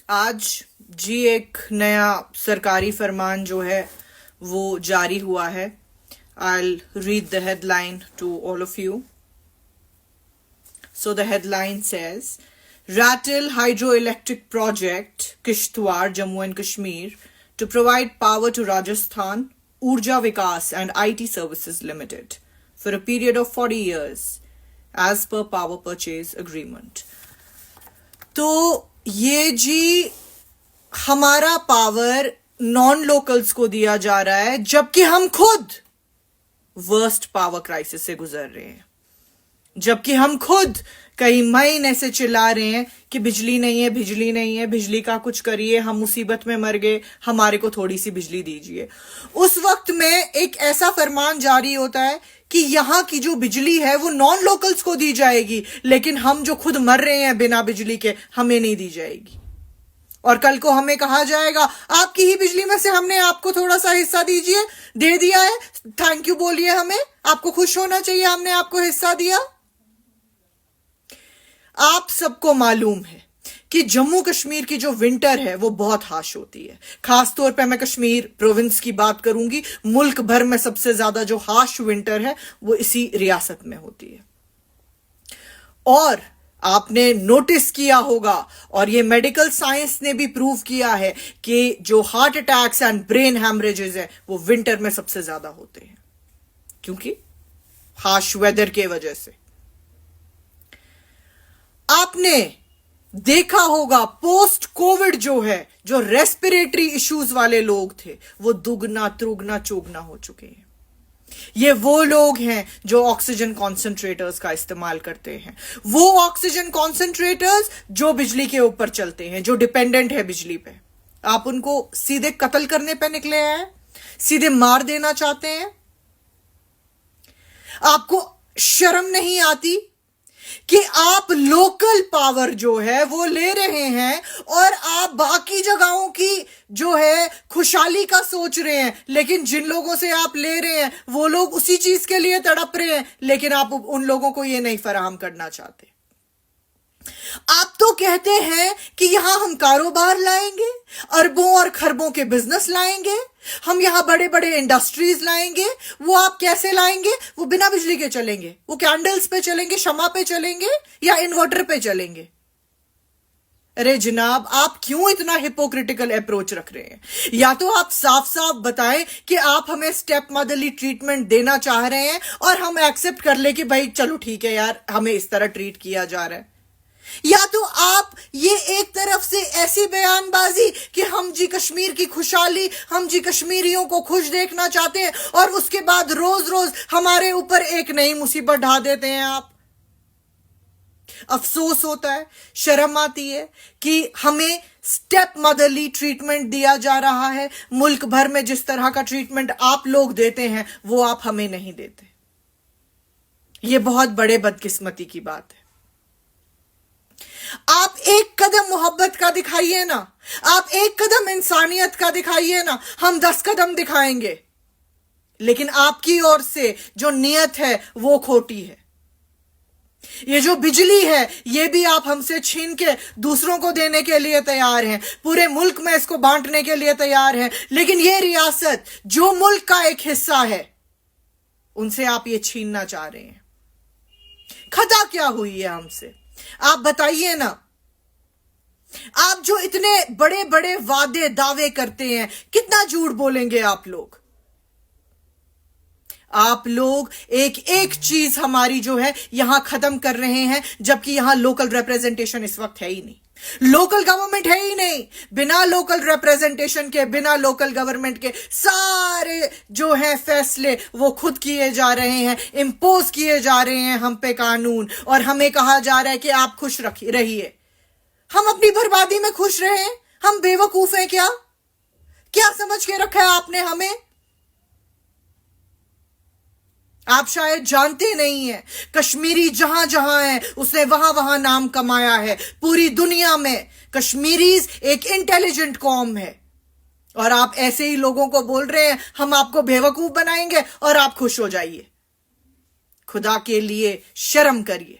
आज जी एक नया सरकारी फरमान जो है वो जारी हुआ है. I'll read the headline to all of you. So the headline says, Ratil Hydroelectric Project, Kishtwar, Jammu and Kashmir, to provide power to Rajasthan, Urja Vikas and IT Services Limited for a period of 40 years as per power purchase agreement. तो ये जी हमारा power non locals को दिया जा रहा है, जबकि हम खुद वर्स्ट पावर क्राइसिस से गुजर रहे हैं, जबकि हम खुद कई महीने से चिल्ला रहे हैं कि बिजली नहीं है, बिजली नहीं है, बिजली का कुछ करिए, हम मुसीबत में मर गए, हमारे को थोड़ी सी बिजली दीजिए. उस वक्त में एक ऐसा फरमान जारी होता है कि यहां की जो बिजली है वो नॉन लोकल्स को दी जाएगी, लेकिन हम जो खुद मर रहे हैं बिना बिजली के, हमें नहीं दी जाएगी. और कल को हमें कहा जाएगा आपकी ही बिजली में से हमने आपको थोड़ा सा हिस्सा दीजिए, दे दिया है, थैंक यू बोलिए, हमें आपको खुश होना चाहिए, हमने आपको हिस्सा दिया. आप सबको मालूम है कि जम्मू कश्मीर की जो विंटर है वो बहुत हाश होती है. खासतौर पे मैं कश्मीर प्रोविंस की बात करूंगी. मुल्क भर में सबसे ज्यादा जो हाश विंटर है वो इसी रियासत में होती है. और आपने नोटिस किया होगा, और ये मेडिकल साइंस ने भी प्रूव किया है कि जो हार्ट अटैक्स एंड ब्रेन हैमरेजेस है वो विंटर में सबसे ज्यादा होते हैं, क्योंकि हार्श वेदर के वजह से. आपने देखा होगा पोस्ट कोविड जो है, जो रेस्पिरेटरी इश्यूज वाले लोग थे वो दुगना त्रुगना चौगना हो चुके हैं. ये वो लोग हैं जो ऑक्सीजन कॉन्सेंट्रेटर्स का इस्तेमाल करते हैं, वो ऑक्सीजन कॉन्सेंट्रेटर्स जो बिजली के ऊपर चलते हैं, जो डिपेंडेंट है बिजली पे. आप उनको सीधे कत्ल करने पे निकले हैं, सीधे मार देना चाहते हैं. आपको शर्म नहीं आती कि आप लोकल पावर जो है वो ले रहे हैं और आप बाकी जगहों की जो है खुशहाली का सोच रहे हैं, लेकिन जिन लोगों से आप ले रहे हैं वो लोग उसी चीज के लिए तड़प रहे हैं, लेकिन आप उन लोगों को ये नहीं फराहम करना चाहते. आप तो कहते हैं कि यहां हम कारोबार लाएंगे, अरबों और खरबों के बिजनेस लाएंगे, हम यहां बड़े बड़े इंडस्ट्रीज लाएंगे. वो आप कैसे लाएंगे? वो बिना बिजली के चलेंगे, वो कैंडल्स पे चलेंगे, शमा पे चलेंगे या इन्वर्टर पे चलेंगे. अरे जनाब, आप क्यों इतना हिपोक्रिटिकल अप्रोच रख रहे हैं? या तो आप साफ साफ बताएं कि आप हमें स्टेप मदरली ट्रीटमेंट देना चाह रहे हैं और हम एक्सेप्ट कर ले कि भाई चलो ठीक है यार, हमें इस तरह ट्रीट किया जा रहा है. या तो आप ये एक तरफ से ऐसी बयानबाजी कि हम जी कश्मीर की खुशहाली, हम जी कश्मीरियों को खुश देखना चाहते हैं, और उसके बाद रोज रोज हमारे ऊपर एक नई मुसीबत ढा देते हैं आप. अफसोस होता है, शर्म आती है कि हमें स्टेप मदरली ट्रीटमेंट दिया जा रहा है. मुल्क भर में जिस तरह का ट्रीटमेंट आप लोग देते हैं वो आप हमें नहीं देते. ये बहुत बड़े बदकिस्मती की बात है. आप एक कदम मोहब्बत का दिखाइए ना, आप एक कदम इंसानियत का दिखाइए ना, हम 10 कदम दिखाएंगे. लेकिन आपकी ओर से जो नियत है वो खोटी है. ये जो बिजली है ये भी आप हमसे छीन के दूसरों को देने के लिए तैयार हैं, पूरे मुल्क में इसको बांटने के लिए तैयार हैं, लेकिन ये रियासत जो मुल्क का एक हिस्सा है उनसे आप ये छीनना चाह रहे हैं. खता क्या हुई है हमसे? आप बताइए ना. आप जो इतने बड़े बड़े वादे दावे करते हैं, कितना झूठ बोलेंगे आप लोग? आप लोग एक एक चीज हमारी जो है यहां खत्म कर रहे हैं, जबकि यहां लोकल रिप्रेजेंटेशन इस वक्त है ही नहीं, लोकल गवर्नमेंट है ही नहीं. बिना लोकल रिप्रेजेंटेशन के, बिना लोकल गवर्नमेंट के सारे जो है फैसले वो खुद किए जा रहे हैं, इंपोज किए जा रहे हैं हम पे कानून, और हमें कहा जा रहा है कि आप खुश रहिए. हम अपनी बर्बादी में खुश रहे? हम बेवकूफ हैं क्या? क्या समझ के रखा है आपने हमें? आप शायद जानते नहीं हैं, कश्मीरी जहां जहां है उसने वहां वहां नाम कमाया है. पूरी दुनिया में कश्मीरीज एक इंटेलिजेंट कौम है, और आप ऐसे ही लोगों को बोल रहे हैं हम आपको बेवकूफ बनाएंगे और आप खुश हो जाइए. खुदा के लिए शर्म करिए.